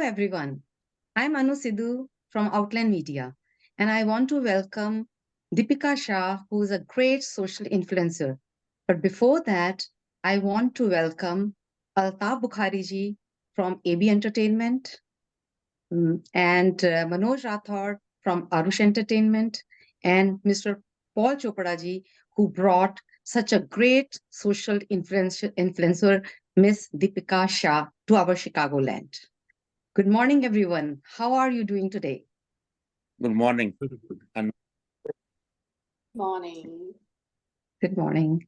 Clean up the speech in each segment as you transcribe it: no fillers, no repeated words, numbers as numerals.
everyone. I'm Anu Sidhu from Outland Media, and I want to welcome Deepika Shah, who is a great social influencer. But before that, I want to welcome Altaf Bukhari ji from AB Entertainment and Manoj Rathod from Arush Entertainment and Mr. Paul Chopra ji, who brought such a great social influencer, Miss Deepika Shah, to our Chicagoland. Good morning, everyone. How are you doing today? Good morning. And Morning. Good morning.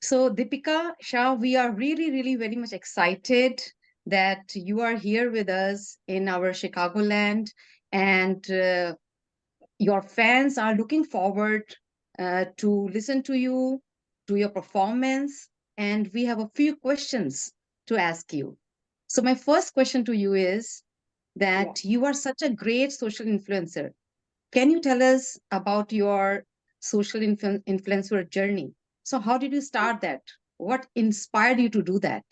So, Deepika Shah, we are really very much excited that you are here with us in our Chicagoland, and your fans are looking forward to listen to you, to your performance, and we have a few questions to ask you. So, my first question to you is that you are such a great social influencer. Can you tell us about your social influencer journey? So, how did you start that? What inspired you to do that?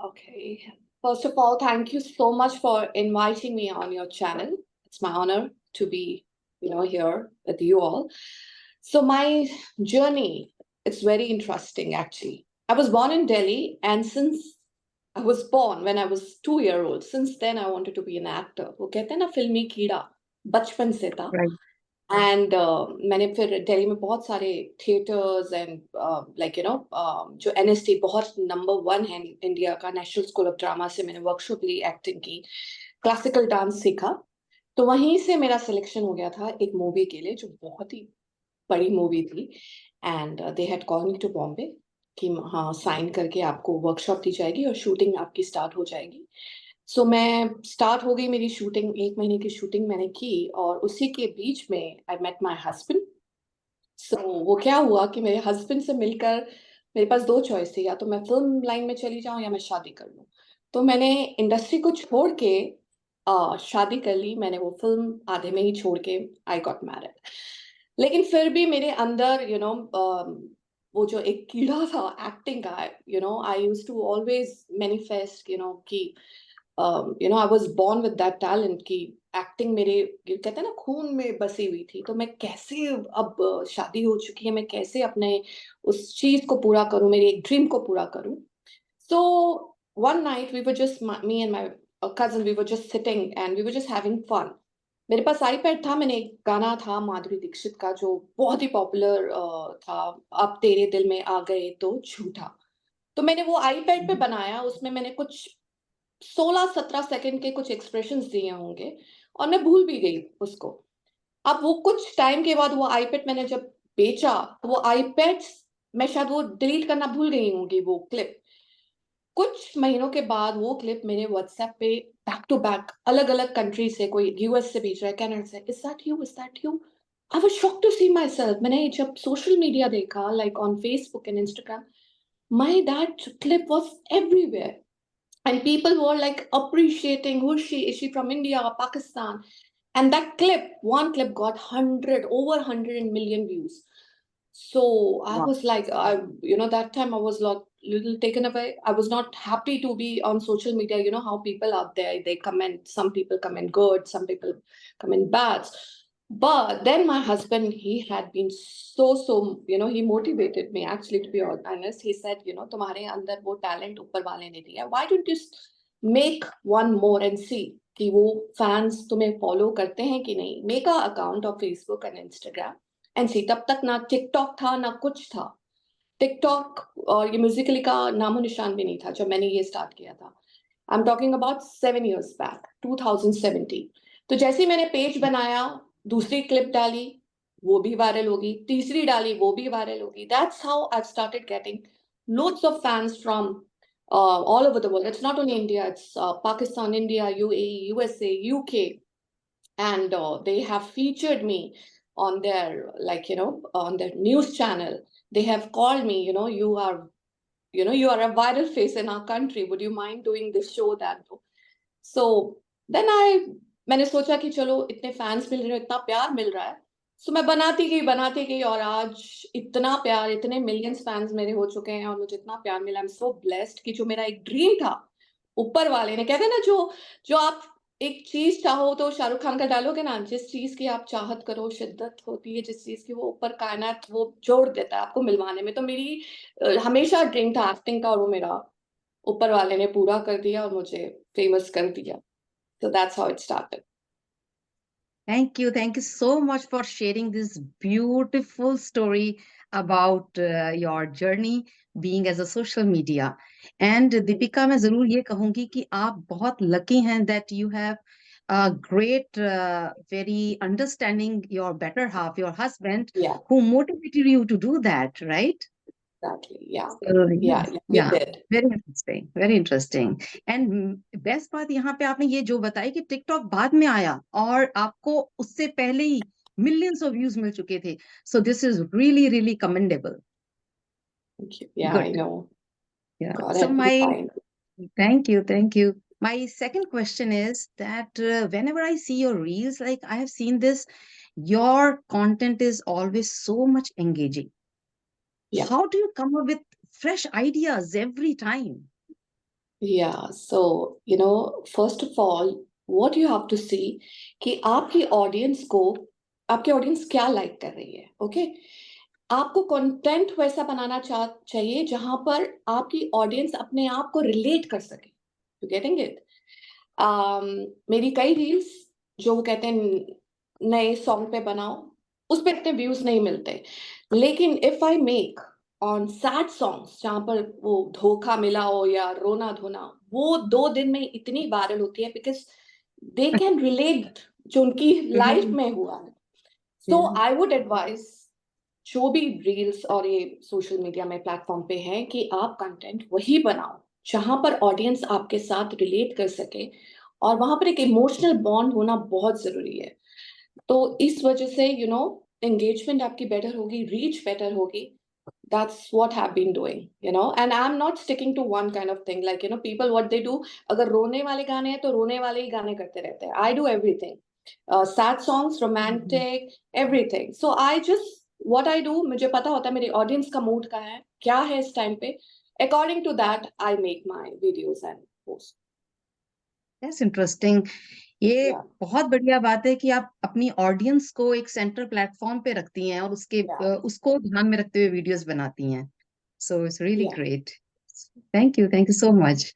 Okay. First of all, thank you so much for inviting me on your channel. It's my honor to be, here with you all. So my journey is very interesting, actually. I was born in Delhi, and since I was born when I was 2 year old, since then I wanted to be an actor. वो कहते हैं ना फिल्मी कीड़ा बचपन से था. Right. And मैंने फिर दिल्ली में बहुत सारे थिएटर्स एंड जो NST बहुत नंबर 1 है इंडिया का, नेशनल स्कूल ऑफ ड्रामा से मैंने वर्कशॉप ली, एक्टिंग की, क्लासिकल डांस सीखा. तो वहीं से मेरा सिलेक्शन हो गया था एक मूवी के लिए जो बहुत ही बड़ी मूवी थी. And they had called me to Bombay कि हाँ साइन करके आपको वर्कशॉप दी जाएगी और शूटिंग आपकी स्टार्ट हो जाएगी. सो मैं स्टार्ट हो गई मेरी शूटिंग, 1 महीने की शूटिंग मैंने की, और उसी के बीच में आई मेट माय हस्बैंड. सो वो क्या हुआ कि मेरे हस्बैंड से मिलकर मेरे पास 2 चॉइस थी, या तो मैं फिल्म लाइन में चली जाऊं या मैं शादी कर लूं. तो मैंने इंडस्ट्री को छोड़ के शादी कर ली. मैंने वो फिल्म आधे में ही छोड़ के आई गॉट मैरिड. लेकिन फिर भी मेरे अंदर वो जो एक कीड़ा था एक्टिंग का, I used to always manifest कि I was born with that talent कि एक्टिंग मेरे कहते हैं ना खून में बसी हुई थी. तो मैं कैसे, अब शादी हो चुकी है, मैं कैसे अपने उस चीज को पूरा करूं, मेरे एक ड्रीम को पूरा करूं. So one night we were just, me and my cousin, we were just sitting and we were just having fun. मेरे पास आईपैड था, मैंने एक गाना था माधुरी दीक्षित का जो बहुत ही पॉपुलर था, अब तेरे दिल में आ गए तो झूठा. तो मैंने वो आईपैड पे बनाया, उसमें मैंने कुछ 16-17 सेकंड के कुछ एक्सप्रेशंस दिए होंगे और मैं भूल भी गई उसको. अब वो कुछ टाइम के बाद वो आईपैड मैंने जब बेचा, तो वो आईपैड मैं शायद वो डिलीट करना भूल गई होंगी वो क्लिप. कुछ महीनों के बाद वो क्लिप मेरे व्हाट्सएप पे बैक टू बैक अलग अलग कंट्री से, कोई यूएस से भेज रहा है, कनाडा से, is that you, is that you. I was shocked to see myself. मैंने जब सोशल मीडिया देखा, like on Facebook and Instagram, my that clip was everywhere. And people were like appreciating, who is she from India or Pakistan? And that clip, one clip got over 100 million views. So I was like, that time I was like little taken away. I was not happy to be on social media. You know how people out there, they comment, some people comment good, some people comment bad. But then my husband, he had been so, he motivated me, actually, to be honest. He said, तुम्हारे अंदर वो talent ऊपर वाले ने दिया. Why don't you make one more and see कि वो fans तुम्हें follow करते हैं कि नहीं. Make a account of Facebook and Instagram and see. तब तक ना TikTok था ना कुछ था. TikTok और ये Musical.ly का नामो निशान भी नहीं था जब मैंने ये स्टार्ट किया था. I'm talking about 7 years back, 2017. तो जैसे ही मैंने पेज बनाया, दूसरी क्लिप डाली, वो भी वायरल होगी, तीसरी डाली, वो भी वायरल होगी. That's how I've started getting loads of fans from all over the world. It's not only India, it's Pakistan, India, UAE, USA, UK, and they have featured me on their, on their news channel. They have called me, you are a viral face in our country. Would you mind doing this show, that? So then मैंने सोचा कि चलो इतने fans मिल रहे हैं, इतना प्यार मिल रहा है. सो मैं बनाती गई, और आज इतना प्यार, इतने मिलियंस फैंस मेरे हो चुके हैं और मुझे इतना प्यार मिला. आई एम सो ब्लेस्ड कि जो मेरा एक ड्रीम था ऊपर वाले ने, कहते हैं ना, जो जो आप एक चीज चाहो तो शाहरुख खान का डायलॉग है ना, जिस चीज की आप चाहत करो शिद्दत होती है जिस चीज की, वो ऊपर कायनात वो जोड़ देता है आपको मिलवाने में। तो मेरी हमेशा ड्रीम था एक्टिंग का, और वो मेरा ऊपर वाले ने पूरा कर दिया और मुझे फेमस कर दिया। So that's how it started. Thank you so much for sharing this beautiful story about your journey being as a social media. And Deepika, मैं जरूर ये कहूंगी कि आप बहुत lucky हैं that you have a great, very understanding your better half, your husband, Yeah, who motivated you to do that, right? exactly. Yeah, So, yeah, yes, we yeah, did. very interesting, very interesting. And best बात यहाँ पे आपने ये जो बताई कि TikTok बाद में आया और आपको उससे पहले ही मिलियंस ऑफ व्यूज मिल चुके थे. So this is really really commendable. Thank you. Yeah, I good. know. Yeah. God So help me my find. thank you. My second question is that whenever I see your reels, like I have seen this, your content is always so much engaging. Yeah, How do you come up with fresh ideas every time? yeah. So, first of all, what you have to see कि आपकी audience क्या like कर रही है, okay? आपको content वैसा बनाना चाहिए जहां पर आपकी ऑडियंस अपने आप को रिलेट कर सके. You getting it? मेरी कई रील्स जो वो कहते हैं नए सॉन्ग पे बनाओ, उस पे इतने व्यूज नहीं मिलते. लेकिन if I make on sad songs जहां पर वो धोखा मिला हो या रोना धोना, वो 2 दिन में इतनी वायरल होती है बिकॉज दे कैन रिलेट जो उनकी लाइफ Mhm. में हुआ है. सो आई वुड एडवाइज जो भी रील्स और ये सोशल मीडिया में प्लेटफॉर्म पे है कि आप कंटेंट वही बनाओ जहां पर ऑडियंस आपके साथ रिलेट कर सके, और वहां पर एक इमोशनल बॉन्ड होना बहुत जरूरी है. तो इस वजह से एंगेजमेंट आपकी बेटर होगी, रीच बेटर होगी. That's what I've been doing, and I'm not sticking to one kind of thing. Like, people what they do, अगर रोने वाले गाने हैं तो रोने वाले ही गाने करते रहते हैं. I do everything. Sad songs, Mhm. romantic, everything. So I just, what I do, मुझे पता होता है मेरी ऑडियंस का मूड का है, क्या है इस टाइम पे. According to that, I make my videos and post. That's interesting. ये Yeah, बहुत बढ़िया बात है कि आप अपनी ऑडियंस को एक सेंटर प्लेटफॉर्म पे रखती हैं और yeah, उसको ध्यान में रखते हुए वीडियोस बनाती हैं. So it's really yeah, great. Thank you so much.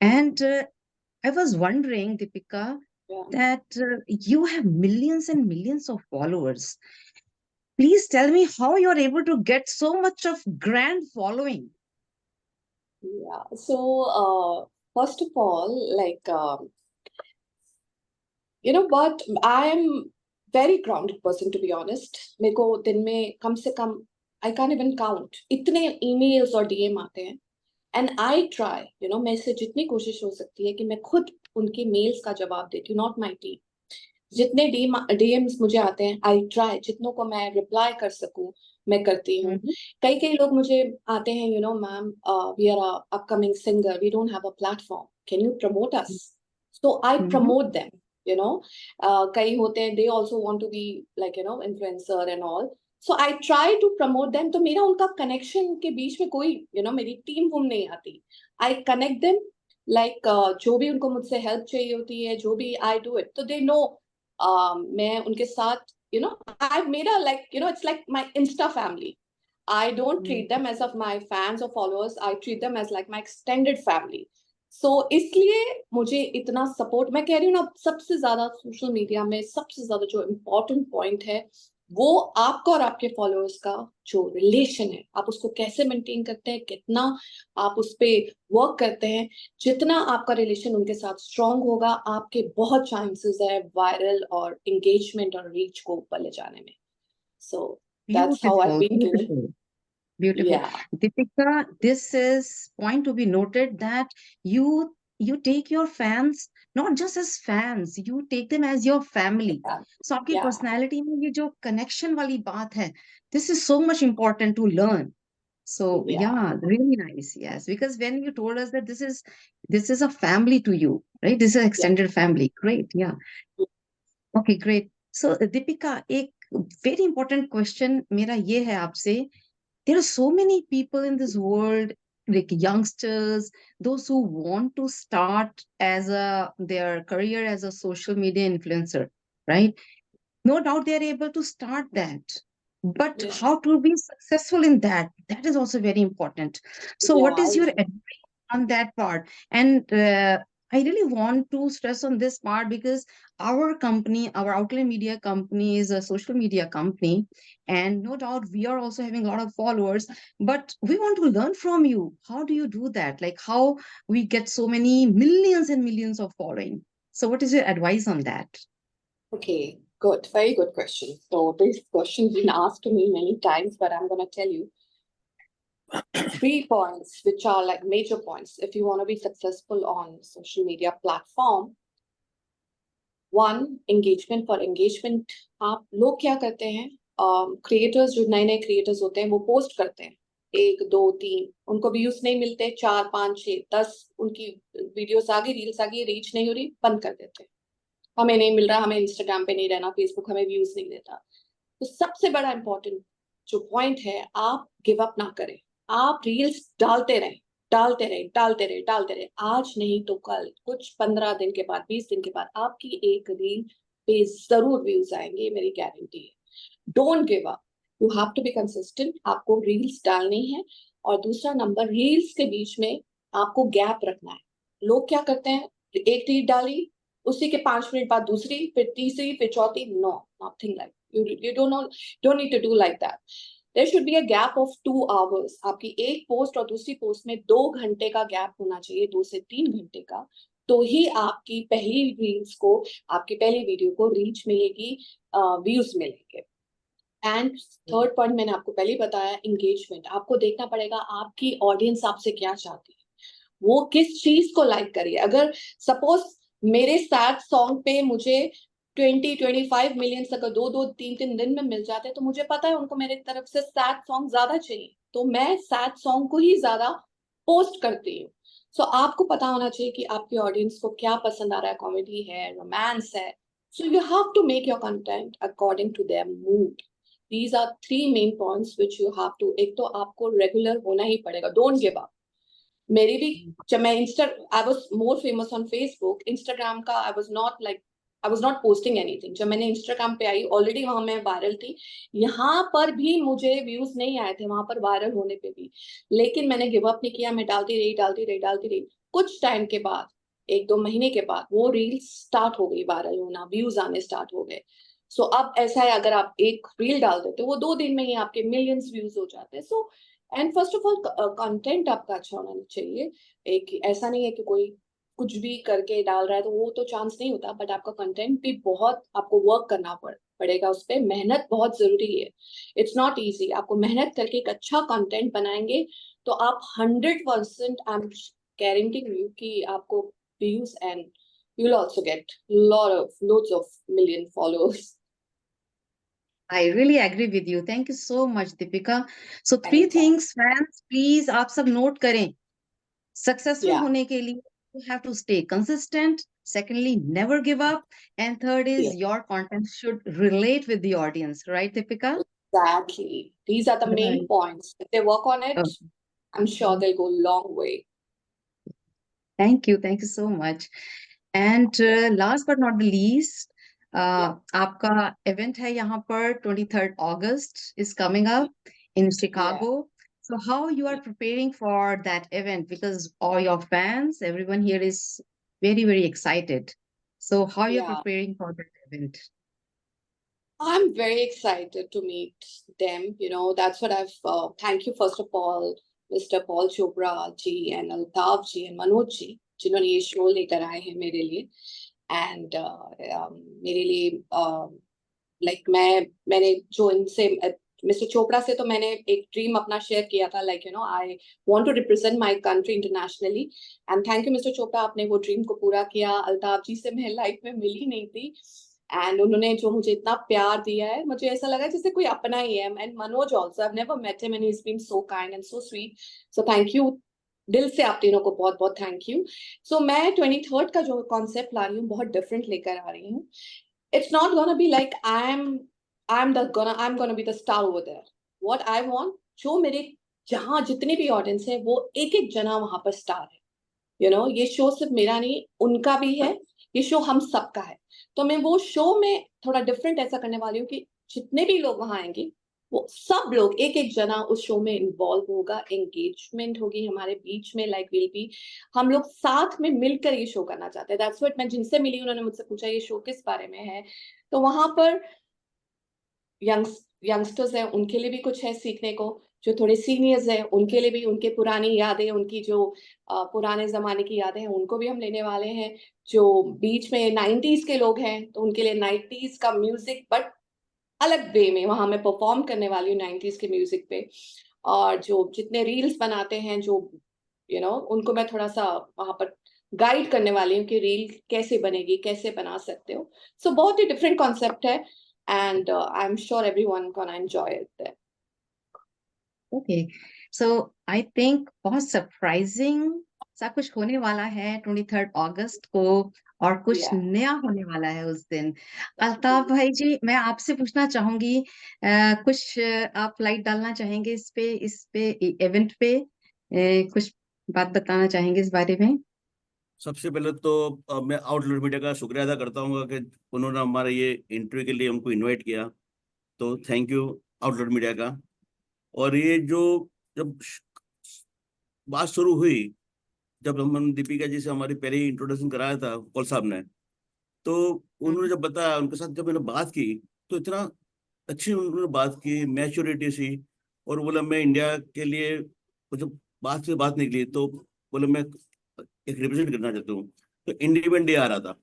And I was wondering, Deepika, yeah. that you have millions and millions of followers. Please tell me how you're able to get so much of grand following. Yeah. So, first of all, like, but I am very grounded person, to be honest. मेरे को दिन में कम से कम, I can't even count इतने emails और DM आते हैं. And I try, मैं से जितनी कोशिश हो सकती है कि मैं खुद उनके मेल्स का जवाब देती हूँ, not my team. जितने DMs मुझे आते हैं, I try जितनों को मैं रिप्लाई कर सकूं, मैं करती हूँ. Mhm. कई कई लोग मुझे आते हैं, ma'am, we are a upcoming singer, we don't have a platform, can you promote us? So I Mhm. promote them. कई होते हैं, they also want to be like, influencer and all. So I try to promote them. तो मेरा उनका connection के बीच में कोई, मेरी टीम वूम नहीं आती. I connect them, like, जो भी उनको मुझसे हेल्प चाहिए होती है, जो भी I do it, तो they know. मैं उनके साथ, I've made a, like, it's like my Insta family. I don't treat them as of my fans or followers. I treat them as like my extended family. So इसलिए मुझे इतना support, मैं कह रही हूँ ना, सबसे ज्यादा सोशल मीडिया में सबसे ज्यादा जो इम्पोर्टेंट पॉइंट है, वो आपका और आपके फॉलोअर्स का जो रिलेशन है, आप उसको कैसे मेंटेन करते हैं, कितना आप उस पे वर्क करते हैं. जितना आपका रिलेशन उनके साथ स्ट्रांग होगा, आपके बहुत चांसेस है वायरल और एंगेजमेंट और रीच को ऊपर ले जाने में. So that's how I Beautiful, been doing. beautiful. Beautiful. या, Deepika, this is point to be noted that you take your fans not just as fans, you take them as your family. So आपकी या, personality में ये जो connection वाली बात है, this is so much important to learn. So या, yeah, really nice. Yes, because when you told us that this is a family to you, right? This is an या. extended family. Great. Yeah. Okay, great. So Deepika, एक very important question मेरा ये है आपसे. There are so many people in this world like youngsters, those who want to start as their career as a social media influencer, right? No doubt they are able to start that. But Yeah. how to be successful in that? That is also very important. So, what Yeah, is your advice on that part? And I really want to stress on this part because our company, our Outline Media company, is a social media company. And no doubt we are also having a lot of followers, but we want to learn from you. How do you do that? Like, how we get so many millions and millions of following? So, what is your advice on that? Okay, good. Very good question. So this question's been asked to me many times, but I'm going to tell you 3 points, which are like major points if you want to be successful on social media platform. One, engagement. For engagement, आप लोग क्या करते हैं? Creators जो नए creators होते हैं वो पोस्ट करते हैं 1 2 3, उनको व्यूज नहीं मिलते, 4 5 6 10, उनकी वीडियोस आ गई, रील्स आ गई, रीच नहीं हो रही, बंद कर देते हैं। हमें नहीं मिल रहा, हमें इंस्टाग्राम पे नहीं रहना, फेसबुक हमें व्यूज नहीं देता। तो सबसे बड़ा इंपॉर्टेंट जो पॉइंट है, आप गिव अप ना करें। आप रील्स डालते रहें, डालते रहे, डालते रहे, डालते रहे। आज नहीं तो कल, कुछ 15 दिन के बाद, 20 दिन के बाद आपकी एक रील पे जरूर व्यूज आएंगे, मेरी गारंटी है। Don't give up, you have to be consistent. आपको रील्स डालनी है। और दूसरा नंबर, रील्स के बीच में आपको गैप रखना है। लोग क्या करते हैं, एक रील डाली, उसी के 5 मिनट बाद दूसरी, फिर तीसरी, फिर चौथी। No, nothing like, you don't need to do like that. There should be a gap of 2 hours. आपकी एक पोस्ट और दूसरी पोस्ट में 2 घंटे का गैप होना चाहिए, 2 से 3 घंटे का। तो ही आपकी पहली रील्स को, आपकी पहली वीडियो को रीच मिलेगी, व्यूज मिलेंगे। एंड थर्ड पॉइंट मैंने आपको पहले ही बताया, एंगेजमेंट। आपको देखना पड़ेगा आपकी ऑडियंस आपसे क्या चाहती है, वो किस चीज को लाइक करिए। अगर सपोज मेरे सैड सॉन्ग पे मुझे 20-25 मिलियन अगर 2-3 दिन में मिल जाते, तो मुझे पता है उनको मेरे तरफ से सैड सॉन्ग ज्यादा चाहिए, तो मैं सैड सॉन्ग को ही ज्यादा पोस्ट करती हूँ। सो आपको पता होना चाहिए कि आपकी ऑडियंस को क्या पसंद आ रहा है, कॉमेडी है, रोमांस है। So you have to make your content according to their mood. These are 3 main points which you have to, एक तो आपको रेगुलर होना ही पड़ेगा, डोंट गिव अप। मेरी भी, जब मैं I was more famous on Facebook, Instagram का I was not posting anything. जब मैंने इंस्टाग्राम पे आई, ऑलरेडी वहां मैं वायरल थी, यहाँ पर भी मुझे व्यूज नहीं आए थे, वहां पर वायरल होने पे भी। लेकिन मैंने गिव अप नहीं किया, मैं डालती रही। कुछ टाइम के बाद, 1-2 महीने के बाद, वो रील्स स्टार्ट हो गई वायरल होना, व्यूज आने स्टार्ट हो गए। सो अब ऐसा है, अगर आप एक रील डाल देते हो, वो 2 दिन में ही आपके मिलियंस व्यूज हो जाते हैं। So and first of all, content आपका अच्छा होना चाहिए। एक ऐसा नहीं है कि कोई कुछ भी करके डाल रहा है तो वो तो चांस नहीं होता, बट आपका कंटेंट भी बहुत, आपको वर्क करना पड़ेगा उस पर। मेहनत बहुत जरूरी है, इट्स नॉट इजी। आपको मेहनत करके एक अच्छा कंटेंट बनाएंगे तो आप 100% आई एम गारंटिंग यू कि आपको views and you will also get loads of million followers. I really agree with you. Thank you so much, Deepika. So 3 things, fans, please आप सब note करें. Successful Yeah. होने के लिए you have to stay consistent. Secondly, never give up. And third is your content should relate with the audience, right, Deepika? Exactly. These are the main Right. points. If they work on it, I'm sure they'll go a long way. Thank you. Thank you so much. And last but not the least, आपका event है यहाँ पर 23rd August is coming up in Chicago. So how you are preparing for that event? Because all your fans, everyone here is very, very excited. So how you're preparing for that event? I'm very excited to meet them. You know, that's what thank you first of all, Mr. Paul Chopra ji and Altaf ji and Manoj ji, जिन्होंने ये show लेकर आए हैं मेरे लिए। And मेरे लिए like मैंने जो इनसे, मिस्टर चोपड़ा से तो मैंने एक ड्रीम अपना शेयर किया था, like you know, I want to represent my country internationally. And thank you mister Chopra, आपने वो ड्रीम को पूरा किया। अल्ताफ जी से मैं लाइफ में मिली नहीं थी, एंड उन्होंने जो मुझे इतना प्यार दिया है, मुझे ऐसा लगा जैसे कोई अपना ही है। And Manoj also, I have never met him and he has been so kind and so sweet. So thank you, दिल से आप तीनों को बहुत बहुत थैंक यू। सो मैं 23rd का जो कॉन्सेप्ट ला रही हूँ, बहुत डिफरेंट लेकर आ रही हूँ। It's not gonna be like I'm gonna be the star over there. What I want, जो मेरे जहाँ जितने भी ऑडियंस है वो एक एक जना वहां पर स्टार है। यू नो, ये शो सिर्फ मेरा नहीं, उनका भी है, ये शो हम सबका है। तो मैं वो शो में थोड़ा डिफरेंट ऐसा करने वाली हूँ कि जितने भी लोग वहां आएंगे वो सब लोग एक एक जना उस शो में इन्वॉल्व होगा, एंगेजमेंट होगी हमारे बीच में, लाइक विल बी, हम लोग साथ में मिलकर ये शो करना चाहते हैं। दैट्स व्हाट, मैं जिनसे मिली उन्होंने मुझसे पूछा ये शो किस बारे में है, तो वहां पर यंगस्टर्स हैं उनके लिए भी कुछ है सीखने को, जो थोड़े सीनियर्स हैं उनके लिए भी, उनके पुरानी यादें, उनकी जो पुराने जमाने की यादें हैं उनको भी हम लेने वाले हैं। जो बीच में 90s के लोग हैं तो उनके लिए 90s का म्यूजिक बट अलग वे में वहां मैं परफॉर्म करने वाली हूँ 90s के म्यूजिक पे। और जो जितने रील्स बनाते हैं जो उनको मैं थोड़ा सा वहां पर गाइड करने वाली हूँ कि रील कैसे बनेगी, कैसे बना सकते हो। सो बहुत ही डिफरेंट कॉन्सेप्ट है and I'm sure everyone gonna enjoy it there. Okay, so I think बहुत सरप्राइजिंग सा कुछ होने वाला है 23 अगस्त को, और कुछ Yeah. नया होने वाला है उस दिन। अल्ताफ भाई जी, मैं आपसे पूछना चाहूंगी, कुछ आप लाइट डालना चाहेंगे इस पे इवेंट पे, कुछ बात बताना चाहेंगे इस बारे में? सबसे पहले तो मैं आउटलुक मीडिया का शुक्रिया अदा करता हूँ कि उन्होंने हमारे ये इंटरव्यू के लिए हमको इनवाइट किया, तो थैंक यू आउटलुक मीडिया का। और ये जो जब बात शुरू हुई, जब हम दीपिका जी से हमारी पहले ही इंट्रोडक्शन कराया था कौल साहब ने, तो उन्होंने जब बताया, उनके साथ जब मैंने बात की तो इतना अच्छी उन्होंने बात की, मैच्योरिटी सी। और बोला मैं इंडिया के लिए, जब बात से बात निकली तो बोला मैं एक रिप्रेजेंट करना चाहता हूँ। तो इंडिपेंडेंट डे आ रहा था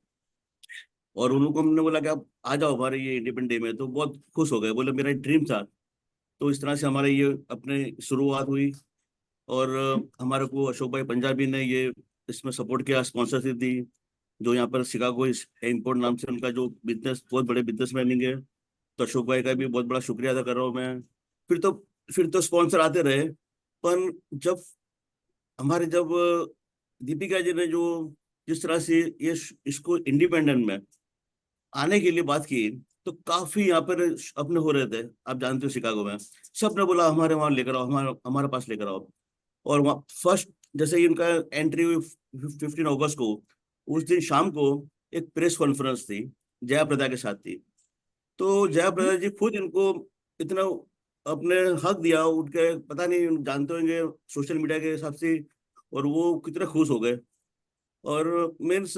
और उनको हमने बोला कि आप आ जाओ हमारे ये इंडिपेंडेंट डे में, तो बहुत खुश हो गए, बोले मेरा ड्रीम था। तो इस तरह से हमारे ये अपने शुरुआत हुई। और हमारे को अशोक भाई पंजाबी ने ये इसमें सपोर्ट किया, स्पॉन्सरशिप दी, जो यहाँ पर शिकागो इम्पोर्ट नाम से उनका जो बिजनेस, बहुत बड़े बिजनेसमैन है। तो अशोक भाई का भी बहुत बड़ा शुक्रिया अदा कर रहा हूँ मैं। फिर तो फिर तो स्पॉन्सर आते रहे, पर जब दीपिका जी ने जो जिस तरह से ये इसको इंडिपेंडेंट में आने के लिए बात की, तो काफी यहाँ पर अपने हो रहे थे, आप जानते हो शिकागो में सब ने बोला हमारे वहां लेकर आओ, हमारे हमारे पास लेकर आओ। और वहाँ फर्स्ट जैसे ही उनका एंट्री हुई 15 अगस्त को, उस दिन शाम को एक प्रेस कॉन्फ्रेंस थी, जयाप्रदा के साथ थी। तो जयाप्रदा जी खुद इनको इतना अपने हक दिया, उनके पता नहीं जानते होंगे सोशल मीडिया के हिसाब से, और वो कितने खुश हो गए। और मीन्स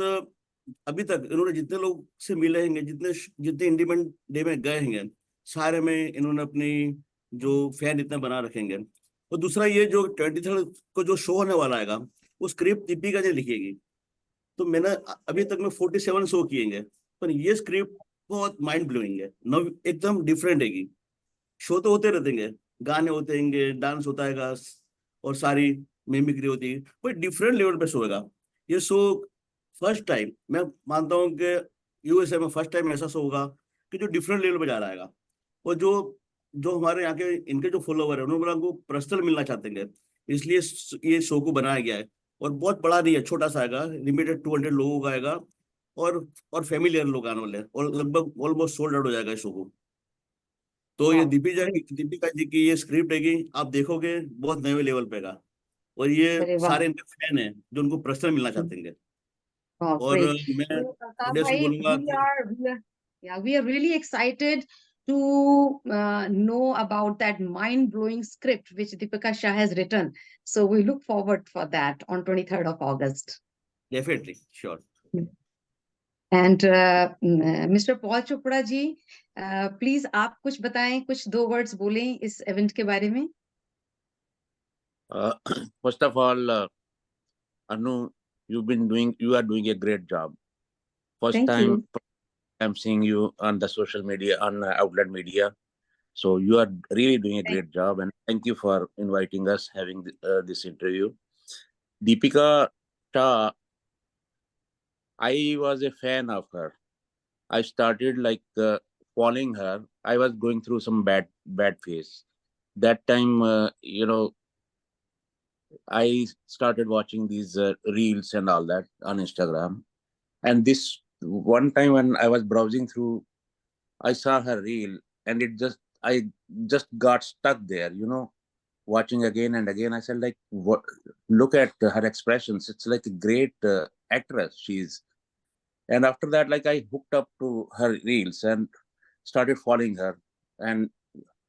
अभी तक इन्होंने जितने लोग से मिले हैं, जितने जितने इंडिपेंडेंट डे में गए हैं, सारे में इन्होंने अपनी जो फैन इतना बना रखेंगे। और दूसरा ये जो 23 को जो शो होने वाला है, वो स्क्रिप्ट दीपिका जी लिखेगी। तो मैंने अभी तक में 47 शो किए, पर ये स्क्रिप्ट बहुत माइंड ब्लोइंग है, नव एकदम डिफरेंट है। शो तो होते रहते हैं, गाने होते हैं, डांस होता है, और सारी मिमिक्री होती है, पर डिफरेंट लेवल पे शो होगा ये शो। फर्स्ट टाइम मैं मानता हूँ कि यूएसए में फर्स्ट टाइम ऐसा शो होगा कि जो डिफरेंट लेवल पे जा रहा है। और जो जो हमारे यहाँ के इनके जो फॉलोवर है, उन्होंने बोला हमको पर्सनल मिलना चाहते हैं, इसलिए ये शो को बनाया गया है। और बहुत बड़ा नहीं है, छोटा सा आएगा, लिमिटेड 200 लोगों का आएगा। और फैमिलियर लोग आने वाले हैं, और लगभग ऑलमोस्ट सोल्ड आउट हो जाएगा इस शो को। तो ये दीपिका जी की ये स्क्रिप्ट है कि आप देखोगे बहुत नए लेवल पे का। और ये अरे वाह, सारे इनके फैन हैं जो उनको पर्सनल मिलना चाहते हैं। और ग्रेट। मैं So, Altaf ऑडियंस को bhai, बोलूंगा कि we are really excited to know about that mind-blowing script which Deepika Shah has written. So we look forward for that on 23rd of August. Definitely sure. And Mr. Paul Chopra ji, please आप कुछ बताएं, कुछ दो words बोलें इस event के बारे में। First of all, Anu, you are doing a great job. First Thank time you. I'm seeing you on the social media, on outlet media. So you are really doing a Thank great job, and thank you for inviting us, having this interview. Deepika Shah, I was a fan of her. I started like following her. I was going through some bad phase. That time, I started watching these reels and all that on Instagram. And this one time when I was browsing through, I saw her reel, and I just got stuck there. watching again and again. I said, like, what? Look at her expressions. It's like a great actress she is. And after that, like, I hooked up to her reels and started following her. And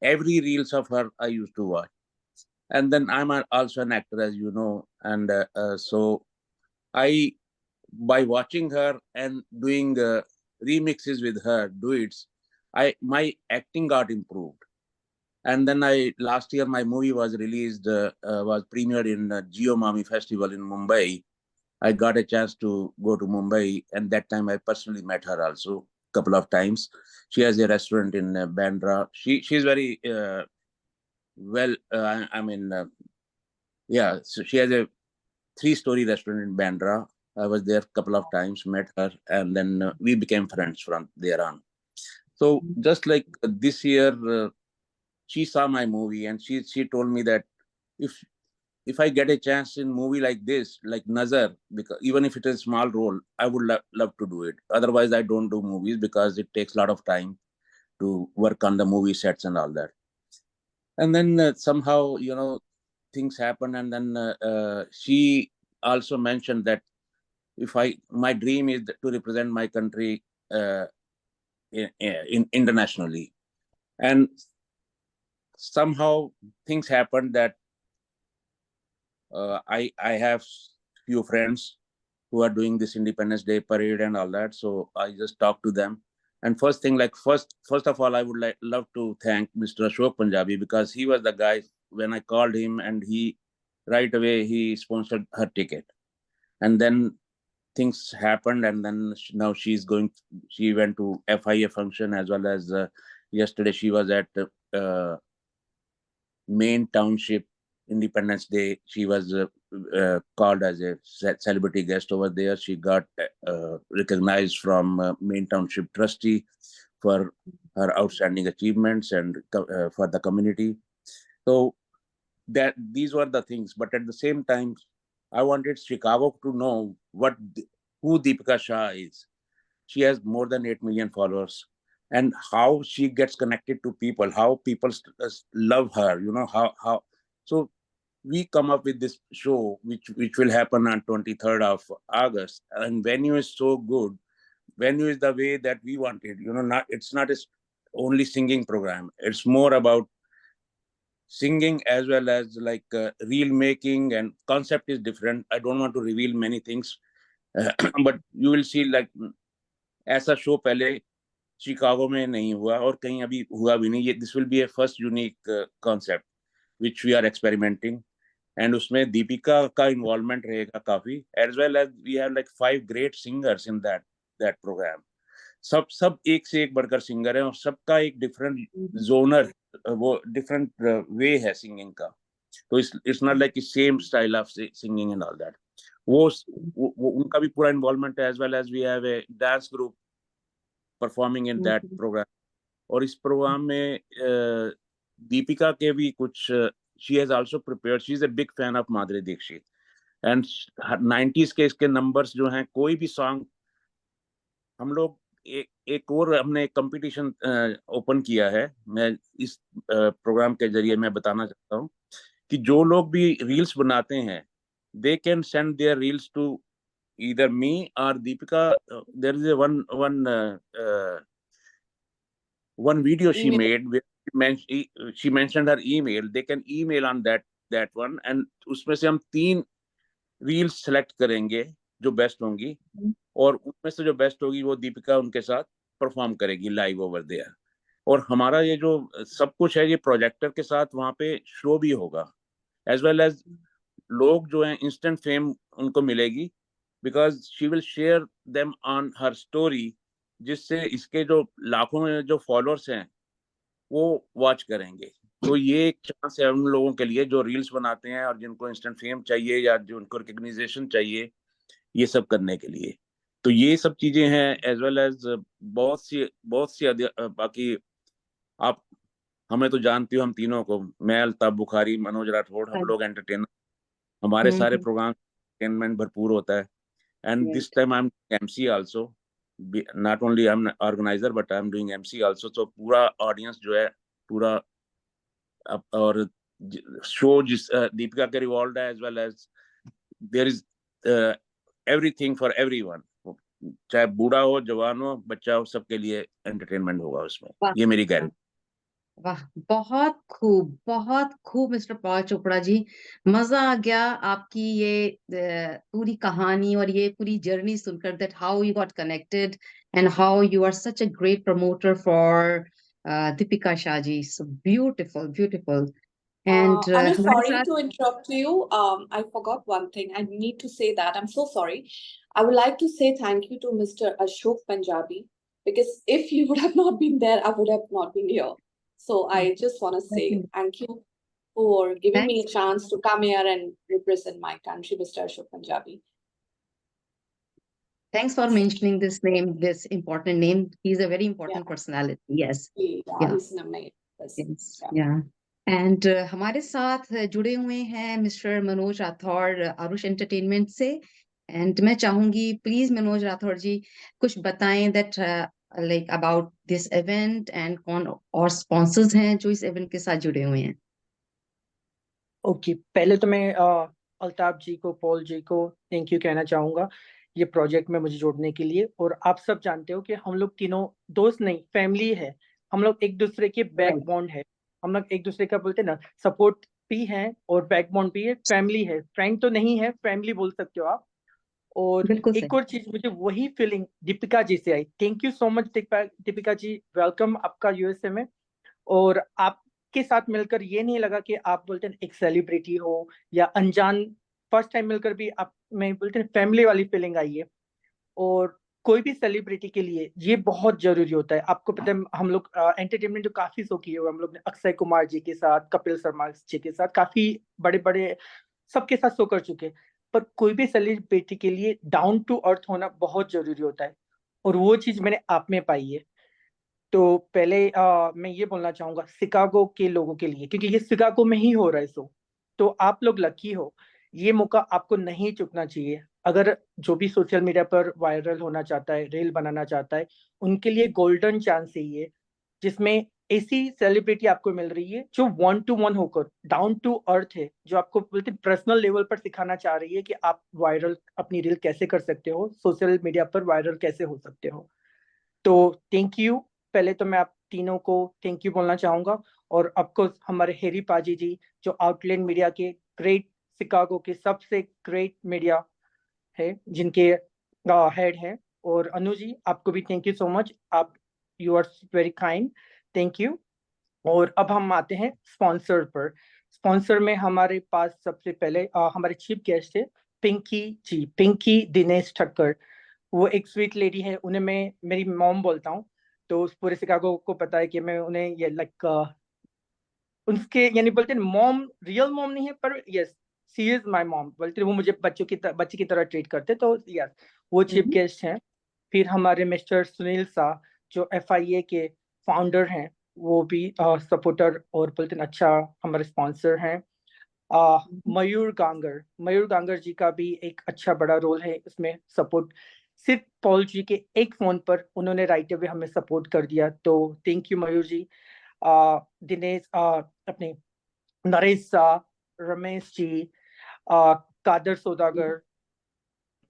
every reels of her I used to watch. And then also an actor, as you know, and so I, by watching her and doing remixes with her duets, my acting got improved. And then last year my movie was released, was premiered in Geo Mami Festival in Mumbai. I got a chance to go to Mumbai, and that time I personally met her also a couple of times. She has a restaurant in Bandra. She's very well. I mean, yeah. So she has a 3-story restaurant in Bandra. I was there a couple of times, met her, and then we became friends from there on. So just like this year, she saw my movie and she told me that if I get a chance in movie like this, like Nazar, because even if it is a small role, I would love to do it. Otherwise, I don't do movies because it takes a lot of time to work on the movie sets and all that. And then somehow, things happen. And then she also mentioned that my dream is to represent my country internationally. And somehow things happened that I have few friends who are doing this Independence Day parade and all that. So I just talked to them. And first of all, I would love to thank Mr. Ashok Punjabi, because he was the guy when I called him, and right away he sponsored her ticket. And then things happened, and then now she went to FIA function, as well as yesterday she was at Main Township Independence Day. She was called as a celebrity guest over there. She got recognized from Main Township trustee for her outstanding achievements and for the community. So these were the things. But at the same time, I wanted Chicago to know who Deepika Shah is. She has more than 8 million followers, and how she gets connected to people, how people love her, how. So we come up with this show, which will happen on 23rd of August, and venue is so good. Venue is the way that we wanted, it's not only singing program. It's more about singing as well as like reel making, and concept is different. I don't want to reveal many things, but you will see like ऐसा show पहले Chicago में नहीं हुआ और कहीं अभी हुआ भी नहीं. ये this will be a first unique concept which we are experimenting. And उसमें दीपिका का इन्वॉल्वमेंट रहेगा काफी, as well as we have like 5 great singers in that program. सब एक से एक बढ़कर सिंगर है, और सबका एक डिफरेंट जोनर, वो डिफरेंट वे है सिंगिंग का. तो it's not like same style of singing and all that. वो उनका भी पूरा इन्वॉल्वमेंट है, as well as we have a dance group performing in that program. और इस प्रोग्राम में दीपिका के भी कुछ, she has also prepared, she is a big fan of Madhuri Dixit, and 90s के इसके नंबर्स जो हैं, कोई भी सॉन्ग हम लोग एक और हमने एक कंपटीशन ओपन किया है. मैं इस प्रोग्राम के जरिए मैं बताना चाहता हूँ कि जो लोग भी रील्स बनाते हैं, they can send their reels to either me or Deepika. There is a one video she made where she mentioned her email. They can email on that one, and उसमें से हम 3 reels select करेंगे जो best होंगी, और उसमें से जो बेस्ट होगी वो दीपिका उनके साथ परफॉर्म करेगी लाइव ओवर देयर. और हमारा ये जो सब कुछ है, ये प्रोजेक्टर के साथ वहाँ पे शो भी होगा, एज वेल एज लोग जो हैं इंस्टेंट फेम उनको मिलेगी, because she will share them on her story, जिससे इसके जो लाखों में जो फॉलोअर्स हैं वो वॉच करेंगे. तो ये एक चांस है उन लोगों के लिए जो रील्स बनाते हैं और जिनको इंस्टेंट फेम चाहिए या जो उनको रिकग्निशन चाहिए, ये सब करने के लिए. तो ये सब चीजें हैं, एज वेल एज बहुत सी बाकी आप हमें तो जानती हो, हम तीनों को, मैं, अल्ताफ बुखारी, मनोज राठौड़, हम लोग एंटरटेनर, हमारे सारे प्रोग्राम एंटरटेनमेंट भरपूर होता है. And this time I am MC also, not only I am organiser but I am doing MC also. तो पूरा ऑडियंस जो है पूरा और show just Deepika ke revolved as well as there is everything for everyone. चाहे बूढ़ा हो, जवान हो, बच्चा हो, सबके लिए एंटरटेनमेंट होगा उसमें. वाह ये मेरी गारंटी. वाह, बहुत खूब मिस्टर पॉल चोपड़ा जी, मजा आ गया आपकी ये पूरी कहानी और ये पूरी जर्नी सुनकर, that how you got connected and how you are such a great promoter for Deepika Shah ji. So beautiful beautiful. And Anuj, हमारे sorry साथ to interrupt you. I forgot one thing. I need to say that. I'm so sorry. I would like to say thank you to Mr. Ashok Punjabi, because if you would have not been there, I would have not been here. So I just want to say thank you for giving me a chance to come here and represent my country, Mr. Ashok Punjabi. Thanks for mentioning this name, this important name. He's a very important personality. Yes. Yeah, he's an amazing person. Yes. Yeah. And हमारे साथ जुड़े हुए हैं mister Manoj Rathore Aarush entertainment से. And मैं चाहूंगी please Manoj Rathore जी कुछ बताएं that like about this event and कौन और स्पॉन्सर्स हैं जो इस इवेंट के साथ जुड़े हुए हैं. ओके, पहले तो मैं अल्ताफ जी को, पॉल जी को थैंक यू कहना चाहूँगा ये प्रोजेक्ट में मुझे जोड़ने के लिए. और आप सब जानते हो कि हम लोग तीनों दोस्त नहीं, फैमिली है. हम लोग एक दूसरे के बैकबोन है. हम लोग एक दूसरे का बोलते हैं ना, सपोर्ट भी है और बैकबोन भी है. फैमिली है, फ्रेंड तो नहीं है, फैमिली बोल सकते हो आप. और एक और चीज मुझे वही फीलिंग दीपिका जी से आई. Thank you so much Deepika ji, welcome आपका यूएसए में. और आपके साथ मिलकर ये नहीं लगा कि आप बोलते हैं एक सेलिब्रिटी हो या अनजान, फर्स्ट टाइम मिलकर भी आप में बोलते हैं फैमिली वाली फीलिंग आई है. और कोई भी सेलिब्रिटी के लिए ये बहुत जरूरी होता है. आपको पता है हम लोग एंटरटेनमेंट जो काफी शो किए हुए, हम लोग ने अक्षय कुमार जी के साथ, कपिल शर्मा जी के साथ, काफी बड़े बड़े सबके साथ शो कर चुके. पर कोई भी सेलिब्रिटी के लिए डाउन टू अर्थ होना बहुत जरूरी होता है. और वो चीज मैंने आप में पाई है. तो पहले मैं ये बोलना चाहूंगा शिकागो के लोगों के लिए, क्योंकि ये शिकागो में ही हो रहा है शो. तो आप लोग लकी हो, ये मौका आपको नहीं चुकना चाहिए. अगर जो भी सोशल मीडिया पर वायरल होना चाहता है, रील बनाना चाहता है, उनके लिए गोल्डन चांस है ये, जिसमें ऐसी सेलिब्रिटी आपको मिल रही है जो 1-to-1 होकर डाउन टू अर्थ है, जो आपको बोलते पर्सनल लेवल पर सिखाना चाह रही है कि आप वायरल अपनी रील कैसे कर सकते हो, सोशल मीडिया पर वायरल कैसे हो सकते हो. तो थैंक यू. पहले तो मैं आप तीनों को थैंक यू बोलना चाहूंगा. और ऑफकोर्स हमारे हेरी पाजी जी, जो आउटलैंड मीडिया के ग्रेट, शिकागो के सबसे ग्रेट मीडिया है, जिनके हेड हैं. और अनु जी, आपको भी थैंक यू सो मच. आप you are very kind, thank you. और अब हम आते हैं स्पॉन्सर पर. स्पॉन्सर में हमारे पास सबसे पहले हमारे चीफ गेस्ट है पिंकी जी, पिंकी दिनेश ठक्कर. वो एक स्वीट लेडी है, उन्हें मैं मेरी मॉम बोलता हूँ. तो उस पूरे शिकागो को पता है कि मैं उन्हें ये लाइक उनके यानी बोलते हैं मॉम, रियल मॉम नहीं है पर yes she is my mom बोलते हैं. वो मुझे बच्चे की तरह ट्रीट करते. तो यस वो चीफ गेस्ट हैं. फिर हमारे मिस्टर सुनील शाह, जो FIA के फाउंडर हैं, वो भी सपोर्टर और बोलते हैं अच्छा हमारे स्पॉन्सर हैं. मयूर गांगर जी का भी एक अच्छा बड़ा रोल है इसमें सपोर्ट. सिर्फ पॉल जी के एक फोन पर उन्होंने राइट अवे हमें सपोर्ट कर दिया. तो थैंक यू मयूर जी. दिनेश, अपने नरेश शाह, रमेश जी, कादर सौदागर,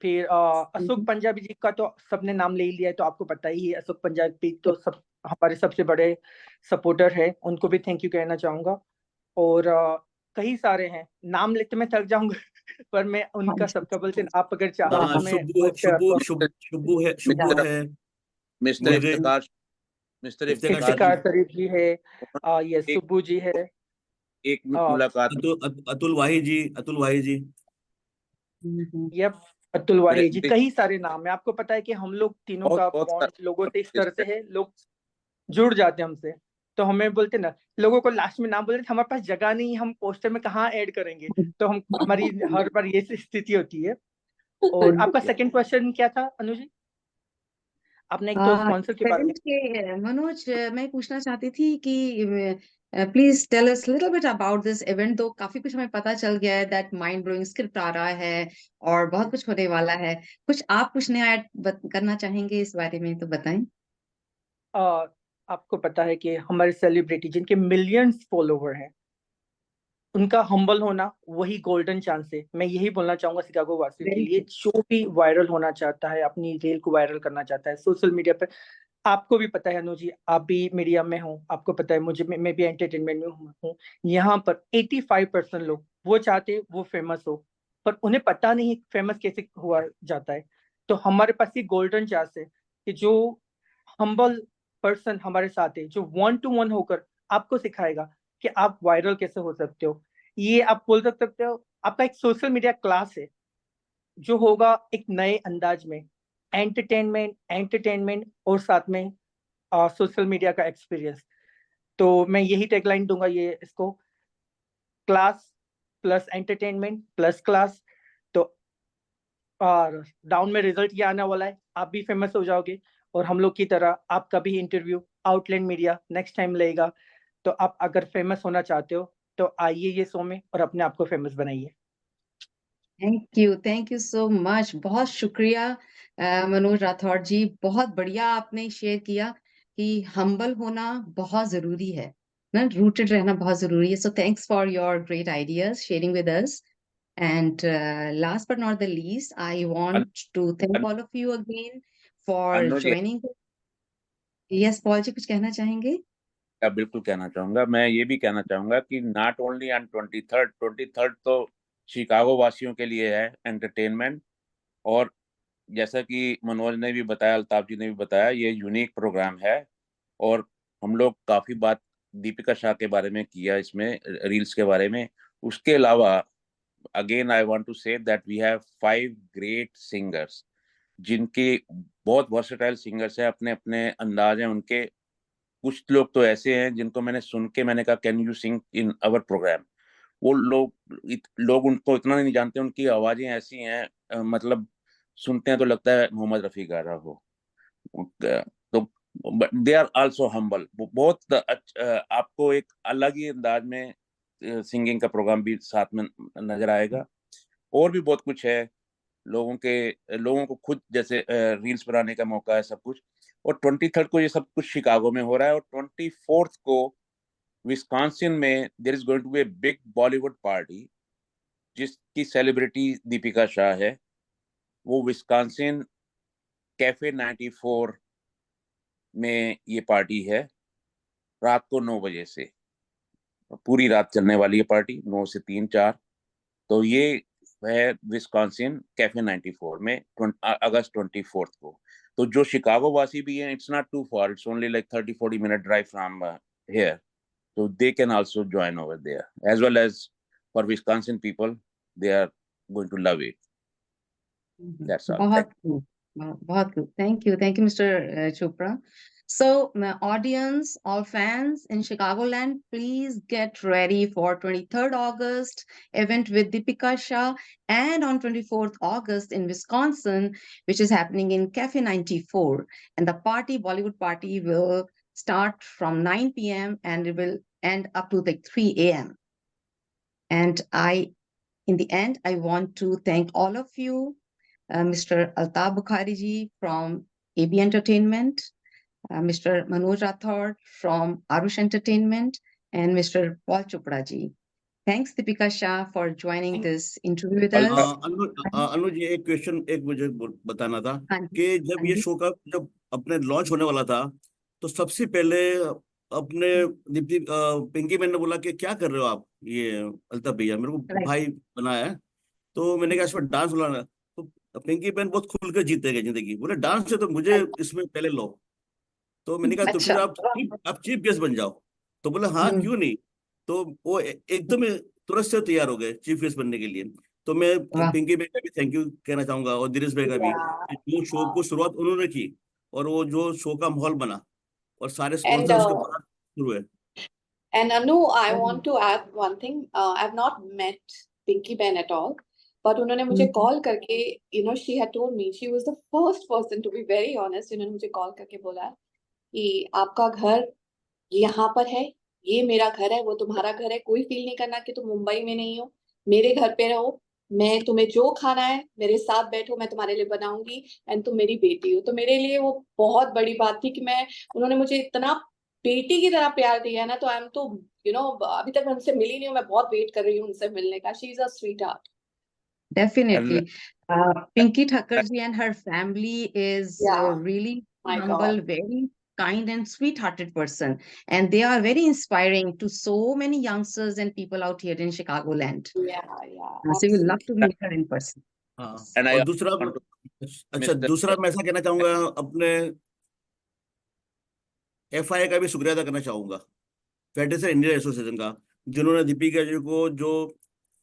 फिर अशोक पंजाबी जी का तो सबने नाम ले ही लिया है, तो आपको पता ही है. अशोक पंजाबी तो सब हमारे सबसे बड़े सपोर्टर है, उनको भी थैंक यू कहना चाहूंगा. और कई सारे हैं, नाम लेते मैं थक जाऊंगा पर मैं उनका सबका बोलते हैं. आप अगर चाहो तो मैं शुभू है, मिस्टर इफ्तिकार शरीफ जी है, ये सुब्बू जी है, एक मुलाकात अतुल वाही जी. यप, अतुल वाही जी. कई सारे नाम है. आपको पता है कि हम लोग तीनों का बॉन्ड लोगों से इस तरह से है, लोग जुड़ जाते हैं हमसे. तो हमें बोलते ना, लोगों को लास्ट में नाम बोलते हमारे पास जगह नहीं, हम पोस्टर में कहाँ ऐड करेंगे. तो हम हमारी हर बार ये स्थिति होती है. और आपका सेकंड क्वेश्चन क्या था अनु जी? आपने एक तो स्पॉन्सर के बारे में. मनोज, मैं पूछना चाहती थी कि please tell us little bit about this event. तो काफी कुछ हमें पता चल गया है दैट माइंड ब्लोइंग स्क्रिप्ट आ रहा है और बहुत कुछ होने वाला है. कुछ नया ऐड करना चाहेंगे इस बारे में तो बताएं. आपको पता है कि हमारे सेलिब्रिटी जिनके मिलियंस फॉलोवर हैं, उनका हम्बल होना वही गोल्डन चांस है। मैं यही बोलना चाहूंगा शिकागो वासियों के Very लिए, good. जो भी वायरल होना चाहता है, अपनी रील को वायरल करना चाहता है सोशल मीडिया पे। आपको भी पता है अनु जी, आप भी मीडिया में हो, आपको पता है मुझे, मैं भी एंटरटेनमेंट में हूँ। यहाँ पर 85% लोग वो चाहते वो फेमस हो, पर उन्हें पता नहीं फेमस कैसे हुआ जाता है। तो हमारे पास ये गोल्डन चांस है कि जो हम्बल पर्सन हमारे साथ है, जो 1-to-1 होकर आपको सिखाएगा कि आप वायरल कैसे हो सकते हो। ये आप बोल सकते हो आपका एक सोशल मीडिया क्लास है, जो होगा एक नए अंदाज में, एंटरटेनमेंट और साथ में सोशल मीडिया का एक्सपीरियंस। तो मैं यही टैगलाइन दूंगा ये इसको, class plus entertainment plus class. तो और डाउन में रिजल्ट ये आने वाला है, आप भी फेमस हो जाओगे और हम लोग की तरह आपका भी interview outland media next time लेगा। तो आप अगर फेमस होना चाहते हो तो आइए ये शो में और अपने आप को फेमस बनाइए। Thank you so much. बहुत शुक्रिया मनोज राठौर जी, बहुत बढ़िया आपने शेयर किया कि हम्बल होना बहुत जरूरी है ना, रूटेड रहना बहुत जरूरी है। So thanks for your great ideas sharing with us. And last but not the least, I want to thank all of you again for Anuj, joining. Yes, Paul जी, कुछ कहना चाहेंगे? बिल्कुल कहना चाहूंगा। मैं ये भी कहना चाहूंगा कि नॉट ओनली ऑन 23rd तो शिकागो वासियों के लिए है एंटरटेनमेंट, और जैसा कि मनोज ने भी बताया, अल्ताफ जी ने भी बताया, ये यूनिक प्रोग्राम है। और हम लोग काफी बात दीपिका शाह के बारे में किया इसमें, रील्स के बारे में। उसके अलावा again I want to say that we have 5 great singers, जिनके बहुत वर्सेटाइल सिंगर्स हैं, अपने अपने अंदाज हैं उनके। कुछ लोग तो ऐसे हैं जिनको मैंने सुन के मैंने कहा can you sing in our program. वो लोग उनको इतना नहीं जानते, उनकी आवाजें ऐसी हैं, मतलब सुनते हैं तो लगता है मोहम्मद रफी गा रहा हो। तो दे आर आल्सो हम्बल। बहुत आपको एक अलग ही अंदाज में सिंगिंग का प्रोग्राम भी साथ में नजर आएगा। और भी बहुत कुछ है, लोगों को खुद जैसे रील्स बनाने का मौका है, सब कुछ। और 23rd को ये सब कुछ शिकागो में हो रहा है, और 24th को विस्कॉन्सिन में there is going to be a big Bollywood party, जिसकी सेलिब्रिटी दीपिका शाह है। वो विस्कॉन्सिन कैफे 94 में ये पार्टी है, रात को 9 बजे से। पूरी रात चलने वाली है पार्टी, 9 से 3-4। तो ये है विस्कॉन्सिन कैफे 94 में अगस्त 24th को। तो जो शिकागो वासी भी हैं, it's not too far, it's only like 30-40 minute drive from here, so they can also join over there, as well as for Wisconsin people, they are going to love it. That's all. बहुत खूब, बहुत खूब। Thank you, Mr. Chopra. So, audience, all fans in Chicagoland, please get ready for 23rd August event with Deepika Shah, and on 24th August in Wisconsin, which is happening in Cafe 94. And the party, Bollywood party, will start from 9 p.m. and it will end up to like 3 a.m. And in the end, I want to thank all of you. Mr. Altaf Bukhari ji from AB Entertainment, Mr. Manoj Rathod from Arush Entertainment, and Mr. Paul Chopra ji. Thanks, Deepika Shah, for joining this interview with us. अनुज, ये एक question मुझे बताना था हाँ जी, कि जब हाँ ये जी। शो का जब अपने लॉन्च होने वाला था, तो सबसे पहले अपने पिंकी मैन ने बोला कि क्या कर रहे हो आप, ये अल्ताफ भैया मेरे को Right. भाई बनाया है। तो मैंने कहा इसमें डांस बुलाना है। तो पिंकी मैन बहुत खुल कर जीते गए जिंदगी, बोले डांस है तो मुझे इसमें पहले लो। तो मैंने कहा तो फिर अच्छा। आप चीफ गेस्ट बन जाओ। तो बोले हाँ क्यों नहीं। तो वो एकदम तुरंत से तैयार हो गए चीफ गेस्ट बनने के लिए। तो मैं वाह। पिंकी भाई का भी थैंक यू कहना चाहूंगा, और दिनेश भाई का भी, कि जो शो को शुरुआत उन्होंने की और वो जो शो का माहौल बना और सारे And स्पॉन्सर उसके बाद शुरू है। and Anu, I want to add one thing. I've not met Pinky Ben at all, but उन्होंने मुझे कॉल करके, she had told me, she was the first person, to be very honest, उन्होंने मुझे call करके बोला कि आपका घर यहाँ पर है, ये मेरा घर है, वो तुम्हारा घर है, कोई फील नहीं करना कि तुम मुंबई में नहीं हो, मेरे घर पे रहो, मैं तुम्हें जो खाना है मेरे साथ बैठो, मैं तुम्हारे लिए बनाऊंगी, एंड तुम मेरी बेटी हो। तो मेरे लिए वो बहुत बड़ी बात थी कि उन्होंने मुझे इतना बेटी की तरह प्यार दिया है ना, तो आई एम तो अभी तक मैं उनसे मिली नहीं हूँ, मैं बहुत वेट कर रही हूँ उनसे मिलने का. She is a sweet heart. Definitely. Pinky Thakkarji and her family is Yeah. really My humble, God. very kind and sweet-hearted person. And they are very inspiring to so many youngsters and people out here in Chicagoland. Yeah. So we would love to Absolutely. meet her in person. हाँ. And I और दूसरा, want to अच्छा, Mr. दूसरा मैं ऐसा कहना चाहूंगा, अपने FIA का भी शुक्रिया अदा करना चाहूंगा, फेडरेशन इंडियन एसोसिएशन का, जिन्होंने दीपिका जी को जो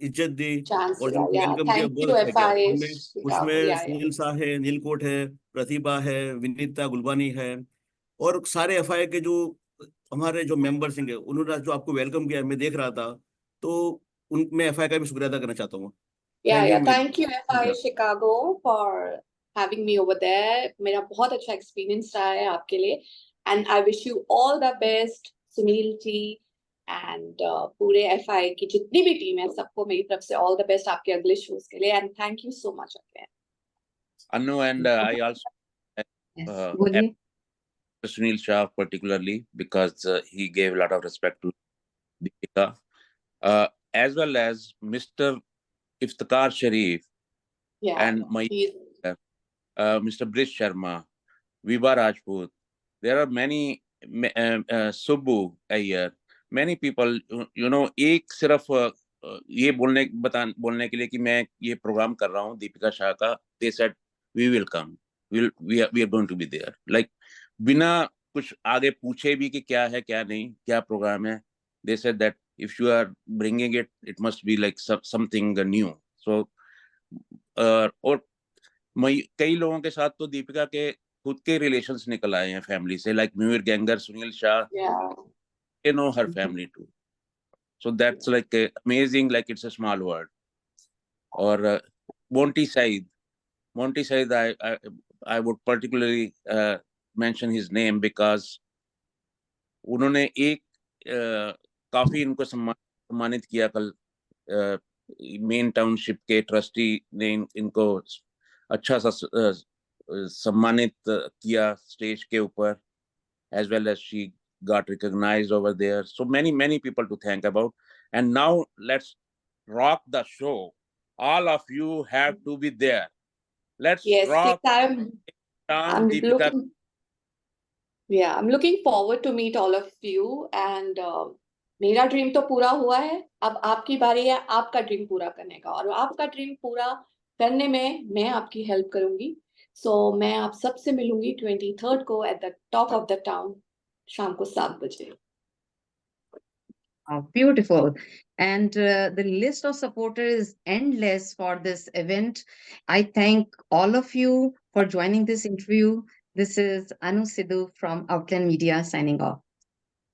इज्जत दी और Chancellor. जिनको Yeah. वेलकम किया, Thank बहुत you, अच्छा किया. FIA उनमें Chicago. उसमें Yeah. सुनील शाह है, नीलकोट है, प्रतिभा है, विनीता गुलबानी है, और सारे FIA के जो हमारे जो मेंबर्स हैं, उन्होंने जो आपको वेलकम किया, मैं देख रहा था, तो उनमें FIA का भी शुक्रिया अदा करना चाहता हूँ. Yeah. Thank you. Thank you, FIA Chicago, for having me over there. मेरा बहुत अच्छा एक्सपीरियंस रहा है आपके लिए. And I wish you all the best, Sunil ji, and पूरे FIA की जितनी भी टीम है, सबको मेरी तरफ से all the best आपके अगले shows के लिए. And thank you so much again. Anu, and I also Yes. uh, Boliye. Sunil Shah particularly, because he gave a lot of respect to Deepika, as well as Mr. Iftikhar Sharif Yeah. and my He's- Mr. Brish Sharma, Viva Rajput. There are many, Subbu Iyer, many people, एक सिर्फ ये बोलने के लिए कि मैं ये programme कर रहा हूँ दीपिका शाह का, they said we will come, we are going to be there, like बिना कुछ आगे पूछे भी कि क्या है क्या नहीं, क्या प्रोग्राम है, they said that if you are bringing it, it must be like something new. So और कई लोगों के साथ तो दीपिका के खुद के रिलेशंस निकल आए हैं फैमिली से, like Mayur Gangar, Sunil Shah, Yeah. they know her family too. So that's like amazing, like it's a small world. Or Monty Said, I would particularly mention his name because उन्होंने एक काफी इनको सम्मानित किया कल, मेन टाउनशिप के ट्रस्टी ने इनको अच्छा सा सम्मानित किया स्टेज के ऊपर, as well as she got recognized over there. So many people to thank about. And now let's rock the show. All of you have to be there. Let's Yes, rock I'm Deepika. I'm looking forward to meet all of you, and मेरा dream तो पूरा हुआ है. अब आपकी बारी है आपका ड्रीम पूरा करने का, और आपका ड्रीम पूरा करने में मैं आपकी हेल्प करूंगी. सो मैं आप सबसे मिलूंगी 23rd को at the top of the town, शाम को 7 बजे. Oh, beautiful. And the list of supporters is endless for this event. I thank all of you for joining this interview. This is Anu Sidhu from Outland Media signing off.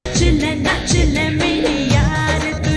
Chillin' media.